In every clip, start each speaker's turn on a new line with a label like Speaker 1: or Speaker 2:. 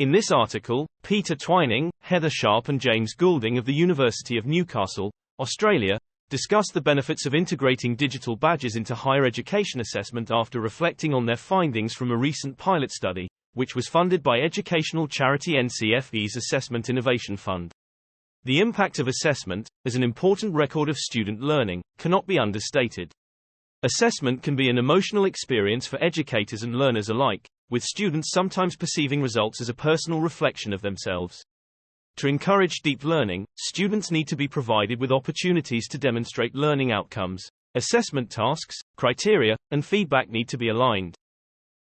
Speaker 1: In this article, Peter Twining, Heather Sharp and James Goulding of the University of Newcastle, Australia, discuss the benefits of integrating digital badges into higher education assessment after reflecting on their findings from a recent pilot study, which was funded by educational charity NCFE's Assessment Innovation Fund. The impact of assessment, as an important record of student learning, cannot be understated. Assessment can be an emotional experience for educators and learners alike, with students sometimes perceiving results as a personal reflection of themselves. To encourage deep learning, students need to be provided with opportunities to demonstrate learning outcomes. Assessment tasks, criteria, and feedback need to be aligned.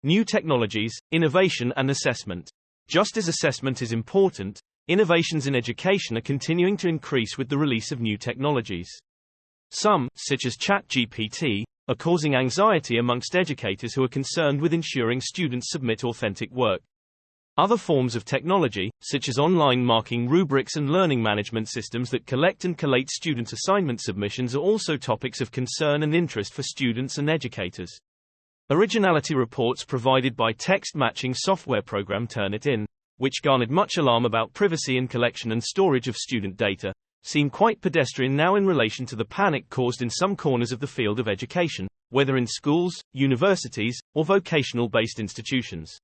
Speaker 1: New technologies, innovation and assessment. Just as assessment is important, innovations in education are continuing to increase with the release of new technologies. Some, such as ChatGPT, are causing anxiety amongst educators who are concerned with ensuring students submit authentic work. Other forms of technology, such as online marking rubrics and learning management systems that collect and collate student assignment submissions, are also topics of concern and interest for students and educators. Originality reports provided by text matching software program Turnitin, which garnered much alarm about privacy and collection and storage of student data, seem quite pedestrian now in relation to the panic caused in some corners of the field of education, whether in schools, universities, or vocational-based institutions.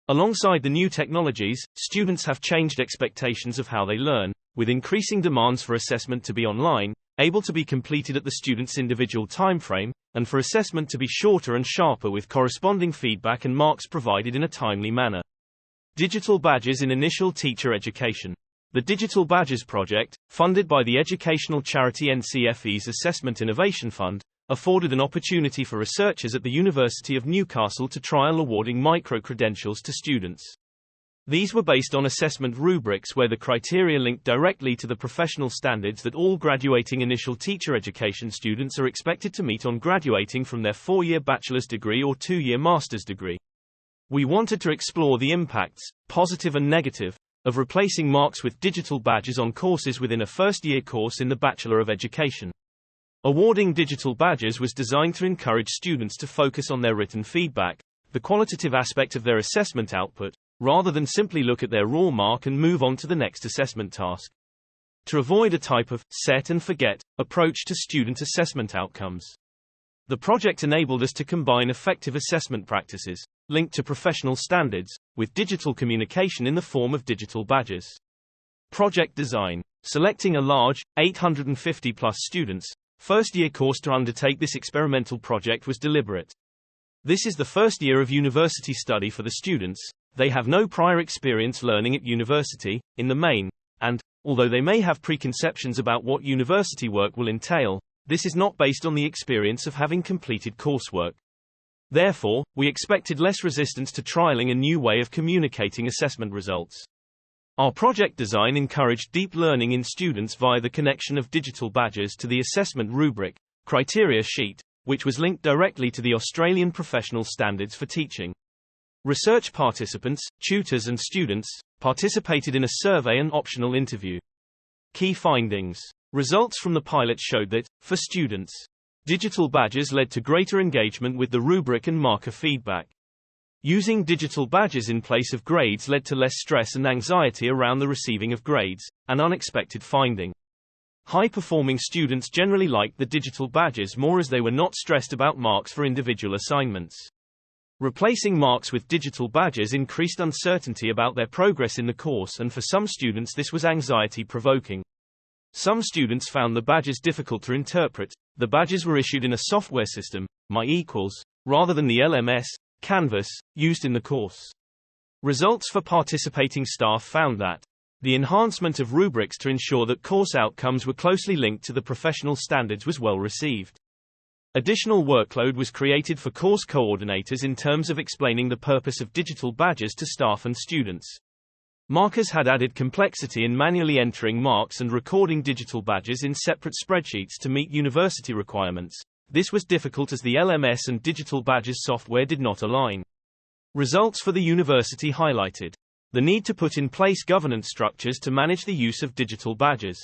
Speaker 1: Alongside the new technologies, students have changed expectations of how they learn, with increasing demands for assessment to be online, able to be completed at the student's individual timeframe, and for assessment to be shorter and sharper with corresponding feedback and marks provided in a timely manner. Digital badges in initial teacher education. The Digital Badges project, funded by the educational charity NCFE's Assessment Innovation Fund, afforded an opportunity for researchers at the University of Newcastle to trial awarding micro-credentials to students. These were based on assessment rubrics where the criteria linked directly to the professional standards that all graduating initial teacher education students are expected to meet on graduating from their 4-year bachelor's degree or 2-year master's degree. We wanted to explore the impacts, positive and negative, of replacing marks with digital badges on courses within a first-year course in the Bachelor of Education. Awarding digital badges was designed to encourage students to focus on their written feedback, the qualitative aspect of their assessment output, rather than simply look at their raw mark and move on to the next assessment task. To avoid a type of set and forget approach to student assessment outcomes. The project enabled us to combine effective assessment practices, linked to professional standards, with digital communication in the form of digital badges. Project design. Selecting a large, 850+ students, first-year course to undertake this experimental project was deliberate. This is the first year of university study for the students. They have no prior experience learning at university, in the main, and, although they may have preconceptions about what university work will entail, this is not based on the experience of having completed coursework. Therefore, we expected less resistance to trialing a new way of communicating assessment results. Our project design encouraged deep learning in students via the connection of digital badges to the assessment rubric, criteria sheet, which was linked directly to the Australian professional standards for teaching. Research participants, tutors and students, participated in a survey and optional interview. Key findings. Results from the pilot showed that, for students, digital badges led to greater engagement with the rubric and marker feedback. Using digital badges in place of grades led to less stress and anxiety around the receiving of grades, an unexpected finding. High-performing students generally liked the digital badges more as they were not stressed about marks for individual assignments. Replacing marks with digital badges increased uncertainty about their progress in the course, and for some students this was anxiety-provoking. Some students found the badges difficult to interpret. The badges were issued in a software system, My rather than the LMS, Canvas, used in the course. Results for participating staff found that the enhancement of rubrics to ensure that course outcomes were closely linked to the professional standards was well received. Additional workload was created for course coordinators in terms of explaining the purpose of digital badges to staff and students. Markers had added complexity in manually entering marks and recording digital badges in separate spreadsheets to meet university requirements. This was difficult as the LMS and digital badges software did not align. Results for the university highlighted the need to put in place governance structures to manage the use of digital badges.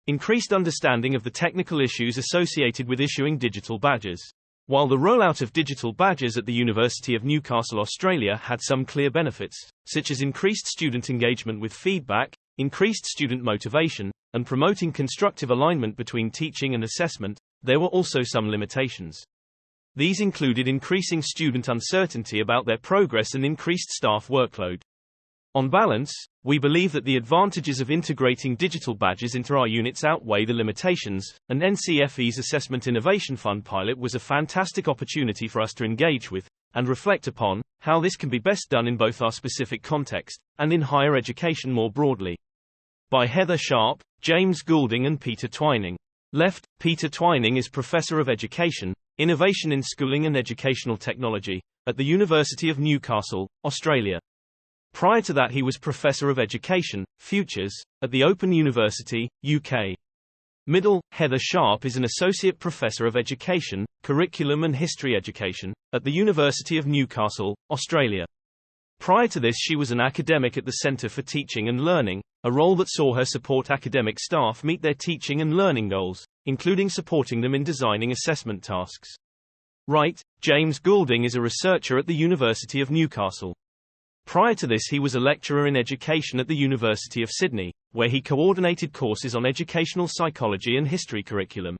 Speaker 1: Increased understanding of the technical issues associated with issuing digital badges. While the rollout of digital badges at the University of Newcastle, Australia had some clear benefits, such as increased student engagement with feedback, increased student motivation, and promoting constructive alignment between teaching and assessment, there were also some limitations. These included increasing student uncertainty about their progress and increased staff workload. On balance, we believe that the advantages of integrating digital badges into our units outweigh the limitations, and NCFE's Assessment Innovation Fund pilot was a fantastic opportunity for us to engage with, and reflect upon, how this can be best done in both our specific context, and in higher education more broadly. By Heather Sharp, James Goulding and Peter Twining. Left, Peter Twining is Professor of Education, Innovation in Schooling and Educational Technology, at the University of Newcastle, Australia. Prior to that he was Professor of Education, Futures, at the Open University, UK. Middle, Heather Sharp is an Associate Professor of Education, Curriculum and History Education, at the University of Newcastle, Australia. Prior to this she was an academic at the Centre for Teaching and Learning, a role that saw her support academic staff meet their teaching and learning goals, including supporting them in designing assessment tasks. Right, James Goulding is a researcher at the University of Newcastle. Prior to this he was a lecturer in education at the University of Sydney, where he coordinated courses on educational psychology and history curriculum.